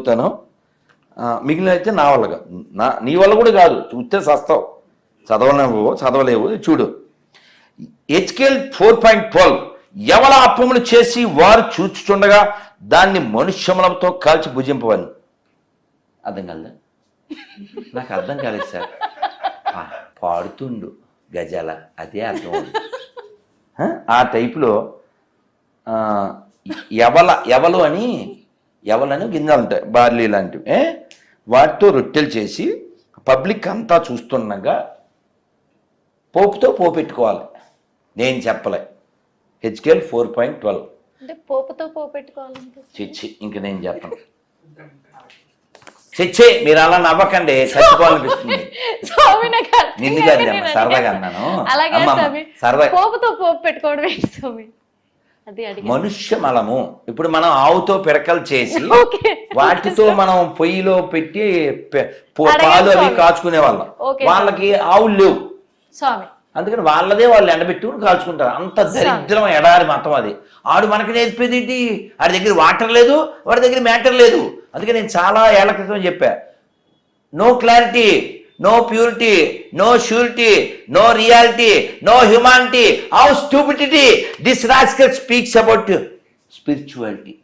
చదువుతాను, మిగిలిన అయితే నా వల్ల కాదు. నీ వల్ల కూడా కాదు, చూస్తే చస్తావు, చదవలేవు. చూడు, హెచ్కేఎల్ 4.12 ఎవల అప్పములు చేసి వారు చూచుచుండగా దాన్ని మనుష్యములతో కాల్చి భుజింపవని. అర్థం కాలే, నాకు అర్థం కాలేదు సార్. పాడుతుండు గజాల, అదే అర్థం. ఆ టైపులో ఎవలని గింజలు ఉంటాయి, బార్లీ లాంటివి, వాటితో రొట్టెలు చేసి పబ్లిక్ అంతా చూస్తుండగా పోపుతో పోపెట్టుకోవాలి. నేను చెప్పలే. హెచ్కేఎల్ 4.12 పోపుతో పోపెట్టుకోవాలంటే చిచ్చి, ఇంక నేను చెప్పను. చిచ్చి, మీరు అలా నవ్వకండి, చచ్చిపోవాలనిపిస్తుంది. నిన్ను కాదు అమ్మ, సరదాగా అన్నాను. సరదా. పోపుతో పోపు పెట్టుకోవడం ఏంటి స్వామి? మనుష్య మలము. ఇప్పుడు మనం ఆవుతో పిడకలు చేసి వాటితో మనం పొయ్యిలో పెట్టి పాలు అవి కాచుకునే వాళ్ళం. వాళ్ళకి ఆవులు లేవు స్వామి, అందుకని వాళ్ళదే వాళ్ళు ఎండబెట్టుకుని కాల్చుకుంటారు. అంత దరిద్రం ఎడారి మతం అది. ఆడు మనకి నేర్పేది ఏంటి? వాడి దగ్గర వాటర్ లేదు, వాడి దగ్గర మ్యాటర్ లేదు. అందుకే నేను చాలా ఏళ్ల క్రితం చెప్పా, no clarity, no purity, no surety, no reality, no humanity. How stupidity! This rascal speaks about spirituality.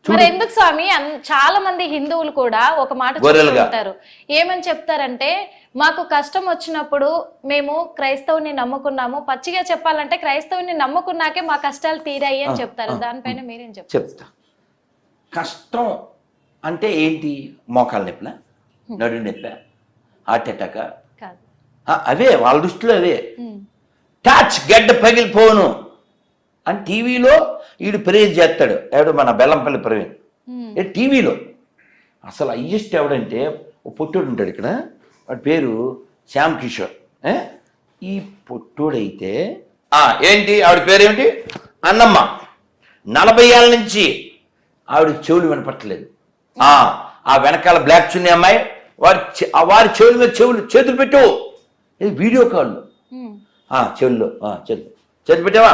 మరి ఎందుకు స్వామి చాలా మంది హిందువులు కూడా ఒక మాట చెప్తారు, ఏమని చెప్తారంటే, మాకు కష్టం వచ్చినప్పుడు మేము క్రైస్తవుని నమ్ముకున్నాము, పచ్చిగా చెప్పాలంటే క్రైస్తవుని నమ్ముకున్నాకే మా కష్టాలు తీరాయి అని చెప్తారు. దానిపైన మీరేం చెప్తా. కష్టం అంటే ఏంటి? మోకాలు నొప్పుల, నడు నొప్ప, హార్ట్ అటాక్, అవే వాళ్ళ దృష్టిలో అవే. టచ్ గడ్డ పగిలిపోను అని టీవీలో వీడు ప్రేజ్ చేస్తాడు. ఎవడు? మన బెల్లంపల్లి ప్రవీణ్. టీవీలో అసలు హయ్యెస్ట్ ఎవడంటే ఓ పొట్టోడు ఉంటాడు ఇక్కడ, వాడి పేరు శ్యామ్ కిషోర్. ఈ పొట్టోడైతే ఏంటి ఆవిడ పేరేమిటి? అన్నమ్మ. 40 ఏళ్ళ నుంచి ఆవిడ చెవులు వినపట్టలేదు. ఆ వెనకాల బ్లాక్ చున్నీ అమ్మాయి వారి చెవుల మీద చేతులు పెట్టు. ఇది వీడియో కాల్. చెవుల్లో చేతులు పెట్టావా?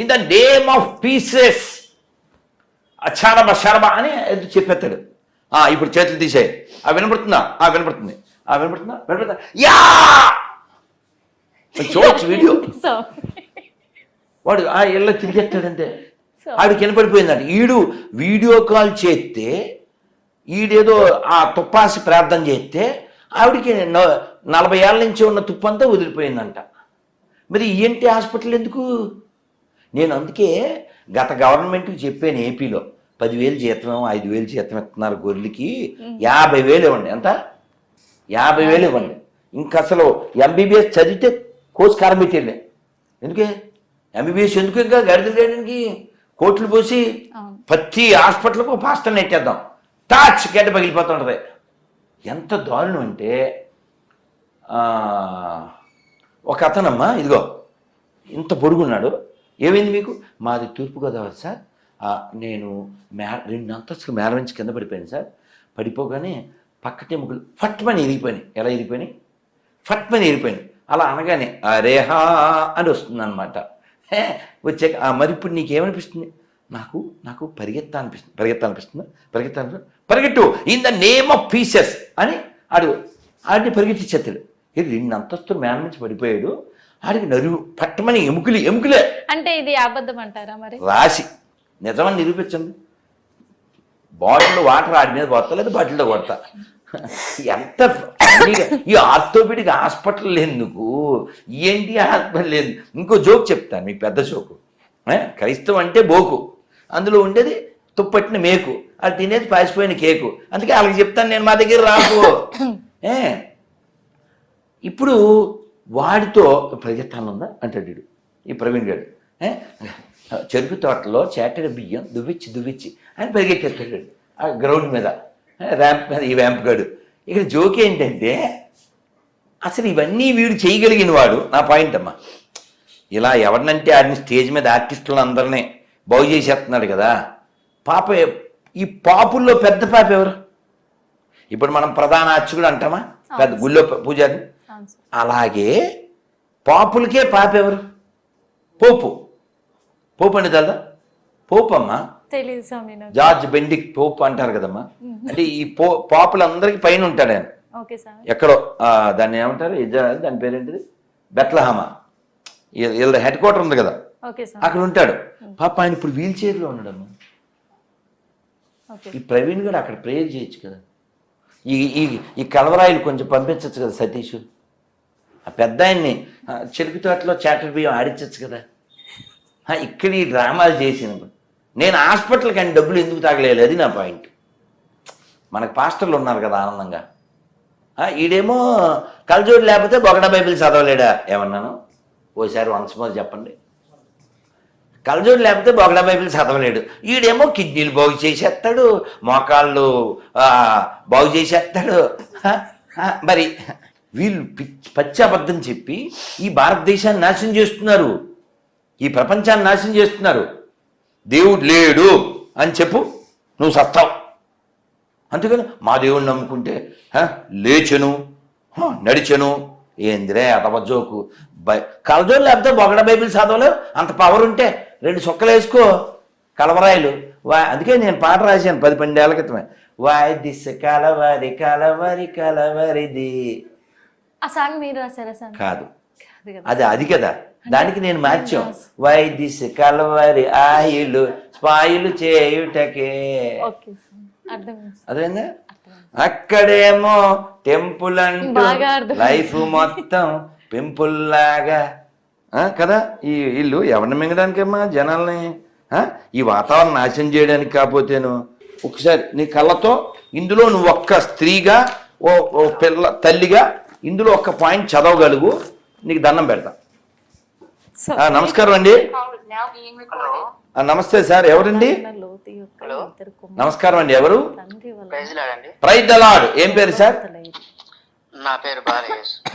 In the name of pieces Sharabha అని చెప్పేస్తాడు. ఇప్పుడు చేతులు తీసేయి. వినపడుతుందా? వినపడుతుంది. వినపడుతుందా? యా చూడొచ్చు వీడియో. వాడు ఇళ్ళ తిరిగేస్తాడంటే ఆడికి వినపడిపోయిందంట. ఈడు వీడియో కాల్ చేస్తే, ఈడేదో ఆ తుప్పాసి ప్రార్థన చేస్తే ఆవిడికి 40 ఏళ్ళ నుంచి ఉన్న తుప్పంతా వదిలిపోయిందంట. మరి ఈఎన్టీ హాస్పిటల్ ఎందుకు? నేను అందుకే గత గవర్నమెంట్కి చెప్పాను, ఏపీలో 10,000 జీతం, 5,000 జీతం ఇస్తున్నారు గొర్రెలకి, 50,000 ఇవ్వండి. ఎంత? 50,000 ఇవ్వండి. ఇంక అసలు ఎంబీబీఎస్ చదివితే కోర్స్ కారబెట్టేళ్ళే. ఎందుకే ఎంబీబీఎస్ ఎందుకు? ఇంకా గడిదడానికి కోట్లు పోసి ప్రతి హాస్పిటల్కు పాస్టర్ నెట్టేద్దాం, టాచ్ గడ్డ పగిలిపోతుంటుంది. ఎంత దారుణం అంటే, ఒక అతనమ్మా, ఇదిగో ఇంత పొడుగున్నాడు, ఏమైంది మీకు? మాది తూర్పుగోదావరి సార్, నేను 2 అంతస్తులు మేడ నుంచి కింద పడిపోయాను సార్. పడిపోగానే పక్కటెముకలు ఫట్మని ఇరిగిపోయినాయి. ఎలా ఇరిగిపోయినాయి? ఫట్మని ఇరిగిపోయినాయి. అలా అనగానే రేహా అని వస్తుందన్నమాట. వచ్చాక మరి ఇప్పుడు నీకేమనిపిస్తుంది? నాకు పరిగెత్తాలనిపిస్తుందా? పరిగెట్టు in the name of pieces అని ఆడిని పరిగెట్టించేస్తాడు. 2 అంతస్తులు మేడ నుంచి పడిపోయాడు, ఆడికి నరువు పట్టమని ఎముకలే. అంటే ఇది అబద్ధం అంటారా? మరి రాసి నిజమని నిరూపించండి. బాటిల్ వాటర్ ఆడి మీద కొడతా, లేదా బాటిల్లో కొడతా. ఎంత ఈ ఆర్థోపెడిక్ హాస్పిటల్ ఎందుకు? ఏంటి హాస్పిటల్ లేదు? ఇంకో జోక్ చెప్తాను మీకు, పెద్ద జోకు. క్రైస్తవం అంటే బోకు, అందులో ఉండేది తుప్పట్టిన మేకు, అది తినేది పాసిపోయిన కేకు. అందుకే వాళ్ళకి చెప్తాను నేను, మా దగ్గర రాకు. ఇప్పుడు వాడితో పరిగెత్తాను ఉందా అంటాడు వీడు, ఈ ప్రవీణ్ గారు. చెరుకు తోటలో చేటడి బియ్యం దువ్విచ్చి అని పరిగెట్టేస్తాడు ఆ గ్రౌండ్ మీద, ర్యాంప్ మీద. ఈ ర్యాంప్ గాడు ఇక్కడ జోక్ ఏంటంటే, అసలు ఇవన్నీ వీడు చేయగలిగిన వాడు. నా పాయింట్ అమ్మా, ఇలా ఎవరినంటే ఆడిని స్టేజ్ మీద ఆర్టిస్టులు అందరినీ బాగు చేసేస్తున్నాడు కదా. పాప, ఈ పాపుల్లో పెద్ద పాప ఎవరు? ఇప్పుడు మనం ప్రధాన అర్చకుడు అంటామా, పెద్ద గుళ్ళో పూజారిని. అలాగే పాపులకే పాప ఎవరు? పోపు. పోపు అంటే తెలదా? పోప్ అమ్మా, తెలియదు స్వామి నాకు. జార్జ్ బెండిక్ పోప్ అంటారు కదమ్మా. అంటే ఈ పాపులందరికీ పైన ఉంటాడు ఆయన. ఓకే స్వామి. ఎక్కడో దాన్ని ఏమంటారు, దాని పేరేంటిది, బెత్లహమా, వీళ్ళ హెడ్ క్వార్టర్ ఉంది కదా, ఓకే స్వామి. అక్కడ ఉంటాడు. పాప ఆయన ఇప్పుడు వీల్ చైర్లో ఉన్నాడమ్మా. ఓకే. ఈ ప్రవీణ్ గారు అక్కడ ప్రేయర్ చేయొచ్చు కదా. ఈ ఈ ఈ కలవరాయిలు కొంచెం పంపించవచ్చు కదా సతీష్. ఆ పెద్ద ఆయన్ని చెరుకు తోటలో చాటర్ బియ్యం ఆడించవచ్చు కదా. ఇక్కడ ఈ డ్రామాలు చేసినప్పుడు నేను హాస్పిటల్కి అని డబ్బులు ఎందుకు తాగలేదు, అది నా పాయింట్. మనకు పాస్టర్లు ఉన్నారు కదా ఆనందంగా. ఈడేమో కలజోడు లేకపోతే బొగడ బైబిల్ చదవలేడా ఏమన్నాను, ఓసారి వన్స్ మోర్ చెప్పండి. కలజోడు లేకపోతే బొగడ బైబిల్ చదవలేడు. ఈడేమో కిడ్నీలు బాగు చేసేస్తాడు, మోకాళ్ళు బాగు చేసేస్తాడు. మరి వీళ్ళు పచ్చి అబద్ధం చెప్పి ఈ భారతదేశాన్ని నాశనం చేస్తున్నారు, ఈ ప్రపంచాన్ని నాశనం చేస్తున్నారు. దేవుడు లేడు అని చెప్పు, నువ్వు సస్తావు. అందుకని మా దేవుడిని నమ్ముకుంటే లేచెను, నడిచెను. ఏందిరే అతవజోకు. కలజోడు లేకపోతే బొగడ బైబిల్ చదవలేవు. అంత పవర్ ఉంటే 2 సుక్కలు వేసుకో కలవరాయిలు. అందుకే నేను పాట రాశాను 10-12 ఏళ్ల క్రితమే. వాయ్ దిస్ కలవరి కలవరి కలవరిది. ఆ సాంగ్ మీరు రాశారా సార్? కాదు, అది కదా, దానికి నేను మార్చాం. వై దిస్ కలవరి ఆయిలు స్పాయిలు చేయుటకే. అదేందా, అక్కడేమో టెంపుల్ అంటూ లైఫ్ మొత్తం పెంపుల్ లాగా కదా. ఈ ఇల్లు ఎవరిని మింగడానికమ్మా, జనాల్ని ఈ వాతావరణం నాశనం చేయడానికి. కాకపోతేను ఒకసారి నీ కళ్ళతో ఇందులో నువ్వు ఒక్క స్త్రీగా ఓ పిల్ల తల్లిగా ఇందులో ఒక్క పాయింట్ చదవగలుగు, నీకు దండం పెడతా. నమస్కారం అండి. నమస్తే సార్, ఎవరండి? నమస్కారం అండి, ఎవరు? Praise the Lord. ఏం పేరు సార్? నా పేరు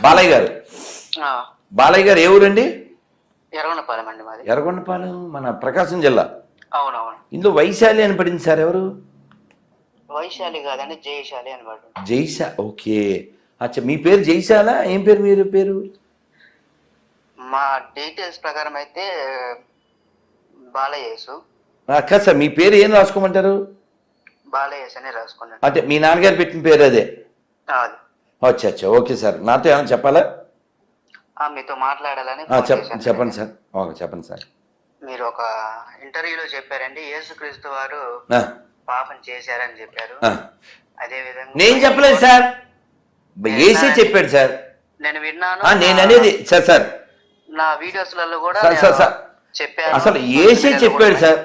బాలయ్య గారు. బాలయ్య గారు ఏ ఊరండి? ఎర్రగొండపాలెం అండి మాది. ఎర్రగొండపాలెం మన ప్రకాశం జిల్లా. అవునవును. ఇందులో వైశాలి అని పడింది సార్, ఎవరు? వైశాలి కాదండి, జయశాలి అని పడింది. జైశా, ఓకే. అచ్చా, మీ పేరు జైశాలా? ఏం పేరు మీరు పేరు? మా డీటెయిల్స్ ప్రకారం అయితే బాలయేసు. కాదు సార్, మీ పేరు ఏం రాసుకోమంటారు? బాలయేసు అని రాసుకున్నాను. అంటే మీ నాన్నగారు పెట్టిన పేరు అదే? అచ్చా అచ్చా, ఓకే సార్. నాతో ఏమైనా చెప్పాలా? మీతో మాట్లాడాలని చెప్పండి సార్. ఓకే, చెప్పండి సార్. మీరు ఒక ఇంటర్వ్యూలో చెప్పారండి, యేసుక్రీస్తు వారు పాపం చేశారని చెప్పారు. అదే విధంగా నేను చెప్పలేదు సార్, ఏసే చెప్పాడు సార్. నేను విన్నాను. నేను అనేది సార్ నా వీడియోస్లలో కూడా చెప్పాను. అసలు ఏసే చెప్పాడు సార్,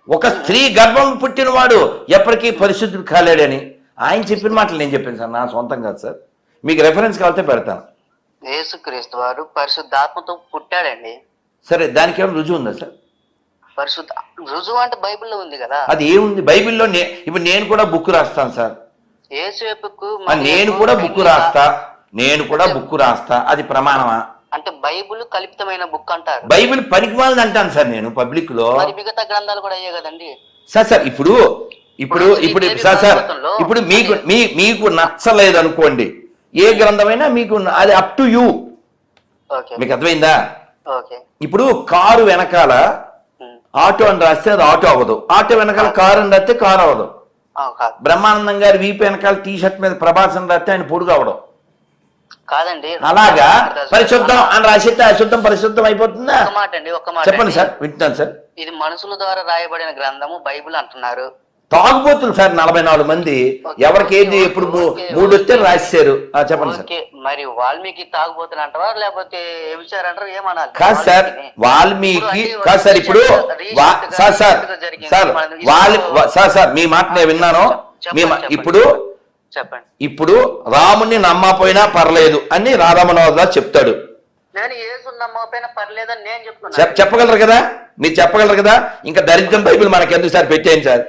ఒక స్త్రీ గర్భం పుట్టినవాడు ఎప్పటికీ పరిశుద్ధుడు కాలేడని. ఆయన చెప్పిన మాటలు నేను చెప్పాను సార్, నా సొంతం కాదు సార్. మీకు రెఫరెన్స్ కావాలంటే పెడతాను. యేసుక్రీస్తు వారు పరిశుద్ధాత్మతో పుట్టాడండి. సరే, దానికి ఏమైనా రుజువు ఉందా సార్? పరిశుద్ధ రుజువు అంటే బైబిల్లో ఉంది కదా. అది ఏముంది బైబిల్లో? ఇప్పుడు నేను కూడా బుక్ రాస్తాను సార్. నేను కూడా బుక్ రాస్తా, అది ప్రమాణమా? అంటే బైబిల్ కల్పితమైన బుక్ అంటారు. బైబిల్ పనికిమాలని అంటాను సార్ నేను పబ్లిక్ లో. మిగతా గ్రంథాలు కూడా అయ్యే కదండి సార్. ఇప్పుడు మీకు నచ్చలేదు అనుకోండి, ఏ గ్రంథమైనా మీకు అది అప్ టు యూ. మీకు అర్థమైందా? ఇప్పుడు కారు వెనకాల ఆటో అని రాస్తే అది ఆటో అవ్వదు, ఆటో వెనకాల కారు అని రాస్తే కారు అవ్వదు. బ్రహ్మానందం గారి వీపు వెనకాల టీ షర్ట్ మీద ప్రభాస్ అని రాస్తే ఆయన పొడుగు అవ్వడం కాదండి. అలాగా పరిశుద్ధం అని రాసితే అశుద్ధం పరిశుద్ధం అయిపోతుందా? చెప్పండి సార్, వింటున్నాను సార్. ఇది మనుషుల ద్వారా రాయబడిన గ్రంథము బైబిల్ అంటున్నారు. తాగుబోతులు సార్ 44 మంది, ఎవరికి ఏది ఎప్పుడు 3 వస్తే రాశారు. చెప్పండి సార్. మరి వాల్మీకి తాగుబోతులు అంటారా లేకపోతే ఏమిచారంటారు, ఏమనాలి? కాదు సార్, వాల్మీకి కాదు సార్. ఇప్పుడు సార్ మీ మాట నేను విన్నాను. ఇప్పుడు చెప్పండి. ఇప్పుడు రాముని నమ్మపోయినా పర్లేదు అని రాధామనోహర్ చెప్తాడు. నేను యేసు నమ్మకపోయినా పర్లేదని నేను చెప్తున్నా. చెప్పగలరు కదా, మీరు చెప్పగలరు కదా. ఇంకా దరిద్రం బైబిల్ మనకెందుకు సార్, పెట్టేయండి సార్.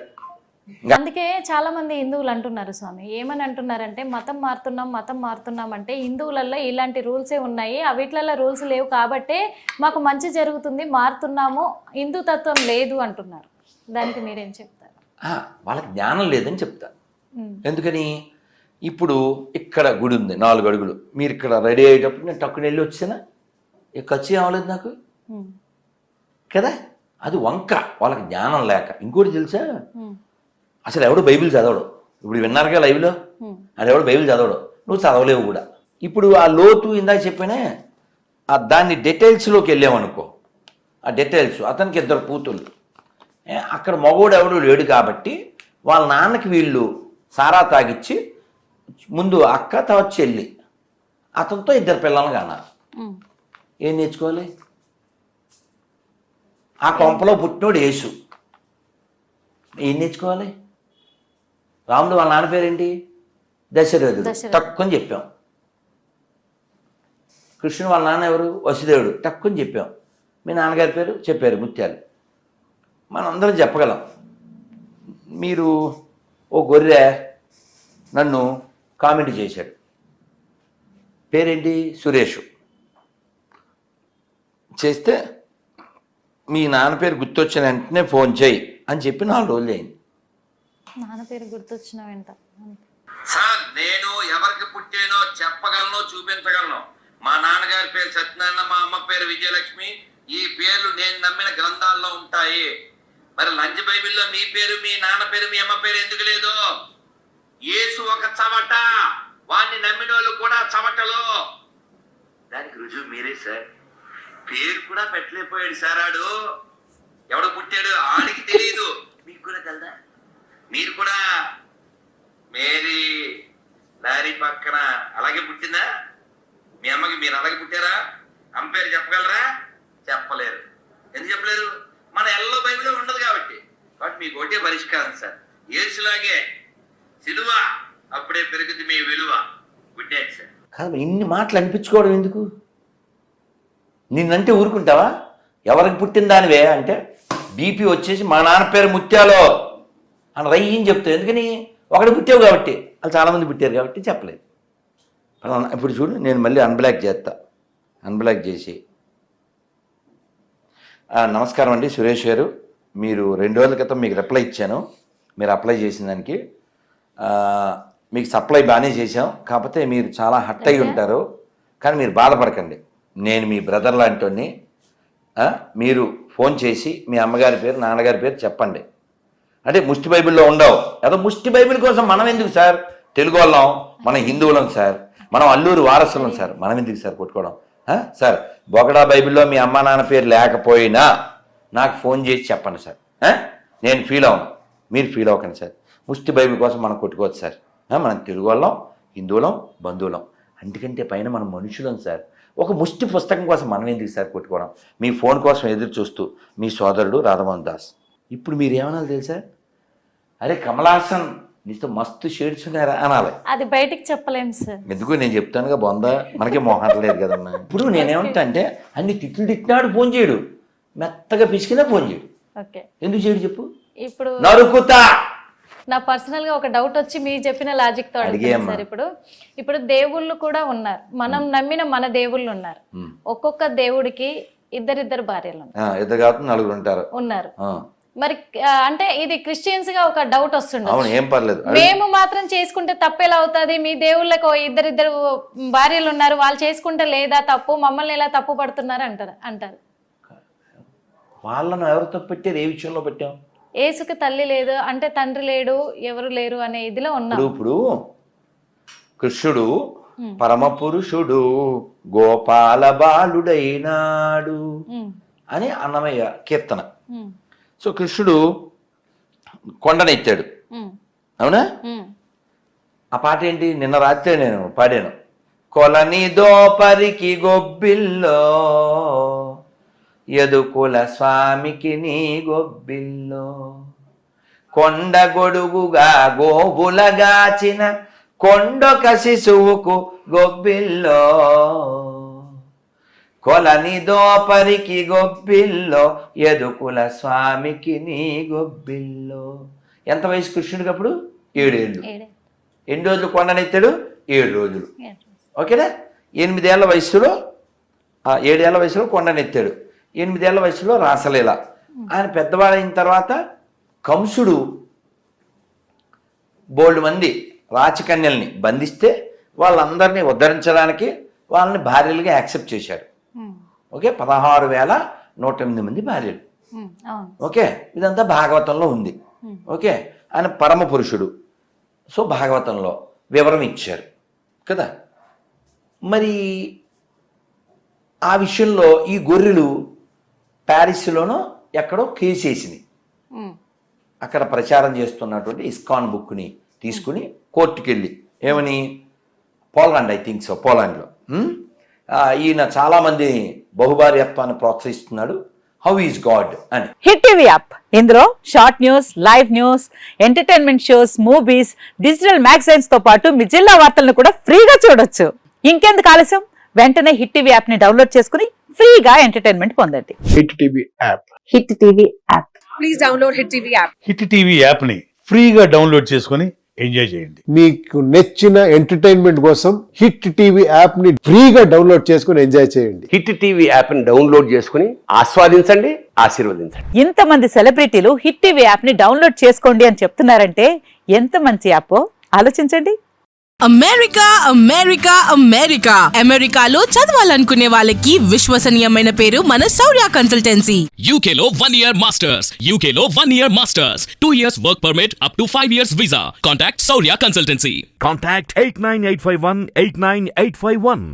అందుకే చాలా మంది హిందువులు అంటున్నారు స్వామి, ఏమని అంటున్నారంటే మతం మారుతున్నాం అంటే హిందువులలో ఇలాంటి రూల్సే ఉన్నాయి, అవిట్లలో రూల్స్ లేవు కాబట్టి మాకు మంచి జరుగుతుంది, మారుతున్నాము, హిందూ తత్వం లేదు అంటున్నారు. దానికి మీరేం చెప్తారు? వాళ్ళకి జ్ఞానం లేదని చెప్తా. ఎందుకని? ఇప్పుడు ఇక్కడ గుడి ఉంది 4 అడుగులు, మీరు ఇక్కడ రెడీ అయ్యేటప్పుడు నేను టక్కుని వెళ్ళి వచ్చానా, ఖర్చు అవ్వలేదు నాకు కదా. అది వంక, వాళ్ళకి జ్ఞానం లేక. ఇంకోటి తెలుసా, అసలు ఎవడు బైబిల్ చదవడు. ఇప్పుడు విన్నారుగా లైవ్లో, అది ఎవడు బైబిల్ చదవడు, నువ్వు చదవలేవు కూడా. ఇప్పుడు ఆ లోతు ఇందాక చెప్పినే దాన్ని డీటెయిల్స్లోకి వెళ్ళామనుకో, ఆ డీటెయిల్స్, అతనికి 2 కూతుళ్ళు, అక్కడ మగోడు ఎవడు లేడు కాబట్టి వాళ్ళ నాన్నకి వీళ్ళు సారా తాగిచ్చి ముందు అక్క తర్వాత చెల్లి, అతనితో 2 పిల్లలు కన్నారు. ఏం నేర్చుకోవాలి? ఆ కొంపలో పుట్టినోడు యేసు, ఏం నేర్చుకోవాలి? రాముడు వాళ్ళ నాన్న పేరేంటి? దశరథుడు, తక్కువని చెప్పాం. కృష్ణుడు వాళ్ళ నాన్న ఎవరు? వసుదేవుడు, తక్కువని చెప్పాం. మీ నాన్నగారి పేరు చెప్పారు, ముత్యాలు. మనం అందరం చెప్పగలం. మీరు ఓ గొర్రె నన్ను కామెంట్ చేశాడు, పేరేంటి? సురేష్. చేస్తే మీ నాన్న పేరు గుర్తొచ్చిన వెంటనే ఫోన్ చేయి అని చెప్పి 4 రోజులు అయింది. నాన్న పేరు గుర్తొచ్చిన వెంట సార్ నేను ఎవరికి పుట్టానో చెప్పగలను, చూపించగలను. మా నాన్నగారి పేరు సత్యనారాయణ, మా అమ్మ పేరు విజయలక్ష్మి. ఈ పేర్లు నేను నమ్మిన గ్రంథాల్లో ఉంటాయి. మరి లంచ్ బైబిల్లో మీ పేరు, మీ నాన్న పేరు, మీ అమ్మ పేరు ఎందుకు లేదు? యేసు ఒక చవట, వాడిని నమ్మిన వాళ్ళు కూడా చవటలు. దానికి రుజువు మీరే సార్. పేరు కూడా పెట్టలేకపోయాడు సార్. ఆడు ఎవడు పుట్టాడు ఆడికి తెలియదు, మీకు కూడా తెలదా? మీరు కూడా మేరీ లారీ పక్కన అలాగే పుట్టిందా? మీ అమ్మకి మీరు అలాగే పుట్టారా? అమ్మ పేరు చెప్పగలరా? చెప్పలేరు. ఎందుకు చెప్పలేరు? మన ఎల్లో బైబిల్లో ఉండదు కాబట్టి. మీకు ఒకటే పరిష్కారం సార్, యేసులాగే సిలువ, అప్పుడే పెరుగుతుంది మీ విలువ. Good night sir. కాదు, ఇన్ని మాటలు అనిపించుకోవడం ఎందుకు? నిన్నంటే ఊరుకుంటావా? ఎవరికి పుట్టిన దానివే అంటే బీపీ వచ్చేసి మా నాన్న పేరు ముత్యాలో అని రయ్యని చెప్తావు. ఎందుకని? ఒకటి పుట్టావు కాబట్టి. వాళ్ళు చాలామంది పుట్టారు కాబట్టి చెప్పలేదు. ఇప్పుడు చూడు, నేను మళ్ళీ అన్బ్లాక్ చేస్తా. అన్బ్లాక్ చేసి, నమస్కారం అండి సురేష్ గారు, మీరు 2 రోజుల క్రితం మీకు రిప్లై ఇచ్చాను. మీరు అప్లై చేసిన దానికి మీకు సప్లై బాగానే చేశాం. కాకపోతే మీరు చాలా హట్ అయి ఉంటారు. కానీ మీరు బాధపడకండి, నేను మీ బ్రదర్ లాంటి. మీరు ఫోన్ చేసి మీ అమ్మగారి పేరు, నాన్నగారి పేరు చెప్పండి. అంటే ముష్టి బైబిల్లో ఉండవు. ఏదో ముష్టి బైబిల్ కోసం మనం ఎందుకు సార్? తెలుగు వాళ్ళం, మనం హిందువులం సార్, మనం అల్లూరు వారసులం సార్, మనం ఎందుకు సార్ కొట్టుకోవడం? సార్ బొగడా బైబిల్లో మీ అమ్మ నాన్న పేరు లేకపోయినా నాకు ఫోన్ చేసి చెప్పండి సార్. నేను ఫీల్ అవును, మీరు ఫీల్ అవ్వకండి సార్. ముష్టి బైబిల్ కోసం మనం కొట్టుకోవచ్చు సార్. మనం తెలుగు వాళ్ళం, హిందువులం, బంధువులం. అందుకంటే పైన మనం మనుషులం సార్. ఒక ముష్టి పుస్తకం కోసం మనం ఎందుకు సార్ కొట్టుకోవడం? మీ ఫోన్ కోసం ఎదురు చూస్తూ మీ సోదరుడు రాధమోహన్ దాస్. ఇప్పుడు మీరు ఏమనాలి తెలుసా? అరే కమలాసన్ నీతో మస్తు షేడ్స్ ఉన్నారా అనాలి. అది బయటికి చెప్పలేము సార్. ఎందుకు? నేను చెప్తానుగా, బొందా మనకే మొహట్లేదు కదమ్మా. ఇప్పుడు నేనేమంటా అంటే అన్ని తిట్లు తిట్టినాడు ఫోన్ చేయడు, మెత్తగా పిసికినా ఫోన్ చేయడు. ఎందుకు చేయడు చెప్పు? ఇప్పుడు నరుకుతా. నా పర్సనల్ గా ఒక డౌట్ వచ్చి మీరు చెప్పిన లాజిక్ తో అడుగుతాను సార్. ఇప్పుడు దేవుళ్ళు కూడా ఉన్నారు, మనం నమ్మిన మన దేవుళ్ళు ఉన్నారు. ఒక్కొక్క దేవుడికి ఇద్దరిద్దరు భార్యలు ఉన్నారు, 2 కాదు 4 ఉన్నారు. మరి అంటే ఇది క్రిస్టియన్స్ గా ఒక డౌట్ వస్తుంది. ఏం పర్లేదు, మేము మాత్రం చేసుకుంటే తప్పు ఎలా అవుతుంది? మీ దేవుళ్ళకు ఇద్దరిద్దరు భార్యలు ఉన్నారు, వాళ్ళు చేసుకుంటే లేదా తప్పు, మమ్మల్ని ఎలా తప్పు పడుతున్నారు అంటారు. వాళ్ళను ఎవరు తప్పు పెట్టారు? ఏ విషయంలో పెట్టాం? ఏసుకి తల్లి లేదు అంటే తండ్రి లేడు, ఎవరు లేరు అనే ఇదిలో ఉన్నారు. ఇప్పుడు కృష్ణుడు పరమ పురుషుడు గోపాల బాలుడైనాడు అని అన్నమయ్య కీర్తన. సో కృష్ణుడు కొండనెత్తాడు, అవునా? ఆ పాట ఏంటి? నిన్న రాత్రి నేను పాడాను. కొలని దోపరికి గొబ్బిల్లో యదుకుల స్వామికి నీ గొబ్బిల్లో, కొండ గొడుగుగా గోబులగాచిన కొండొక శిశువుకు గొబ్బిల్లో, కొలని దోపరికి గొబ్బిల్లో యదుకుల స్వామికి నీ గొబ్బిల్లో. ఎంత వయసు కృష్ణుడికి అప్పుడు? 7 ఏళ్ళు. ఎన్ని రోజులు కొండనెత్తాడు? 7 రోజులు. ఓకేనా? 8 ఏళ్ల వయసులో 7 ఏళ్ల వయసులో కొండనెత్తాడు, 8 ఏళ్ల వయసులో రాసలీల. ఆయన పెద్దవాడైన తర్వాత కంసుడు బోల్డ్ మంది రాచకన్యల్ని బంధిస్తే వాళ్ళందరినీ ఉద్ధరించడానికి వాళ్ళని భార్యలుగా యాక్సెప్ట్ చేశాడు. ఓకే, 16,108 మంది భార్యలు. అవును. ఓకే, ఇదంతా భాగవతంలో ఉంది. ఓకే, ఆయన పరమ పురుషుడు. సో భాగవతంలో వివరం ఇచ్చారు కదా. మరి ఆ విషయంలో ఈ గొర్రెలు ప్యారిస్లోనో ఎక్కడో కేసు వేసినాయి. అక్కడ ప్రచారం చేస్తున్నటువంటి ఇస్కాన్ బుక్ని తీసుకుని కోర్టుకి వెళ్ళి ఏమని, పోలాండ్, ఐ థింక్ సో, పోలాండ్లో ఈయన చాలామంది బహుభార్యత్వాన్ని ప్రోత్సహిస్తున్నాడు, హౌ ఈజ్ గాడ్ అని. హిట్ టీవీ యాప్, ఇందులో short news, live news, entertainment shows, movies, digital magazines తో పాటు మీ జిల్లా వార్తలను కూడా ఫ్రీగా చూడొచ్చు. ఇంకెందుకు ఆలస్యం, వెంటనే హిట్ టీవీ యాప్ ని డౌన్లోడ్ చేసుకుని ఫ్రీగా ఎంటర్టైన్మెంట్ పొందండి. Hit TV app. Hit TV app. Please download hit TV app. Hit TV app ని ఫ్రీగా డౌన్లోడ్ చేసుకొని ఎంజాయ్ చేయండి. మీకు నచ్చిన ఎంటర్టైన్మెంట్ కోసం హిట్ టీవీ యాప్ ని ఫ్రీగా డౌన్లోడ్ చేసుకుని ఎంజాయ్ చేయండి. హిట్ టీవీ యాప్ ని డౌన్లోడ్ చేసుకుని ఆస్వాదించండి, ఆశీర్వదించండి. ఇంతమంది సెలబ్రిటీలు హిట్ టీవీ యాప్ ని డౌన్లోడ్ చేసుకోండి అని చెప్తున్నారంటే ఎంత మంచి యాప్ ఆలోచించండి. అమెరికా అమెరికా అమెరికా అమెరికాలో చదవాలనుకునే వాళ్ళకి విశ్వసనీయమైన పేరు మన శౌర్య కన్సల్టెన్సీ. UK లో 1 year masters. UK లో 1 year masters. 2 years work permit up to 5 years visa. Contact Saurya Consultancy. Contact 89851 89851.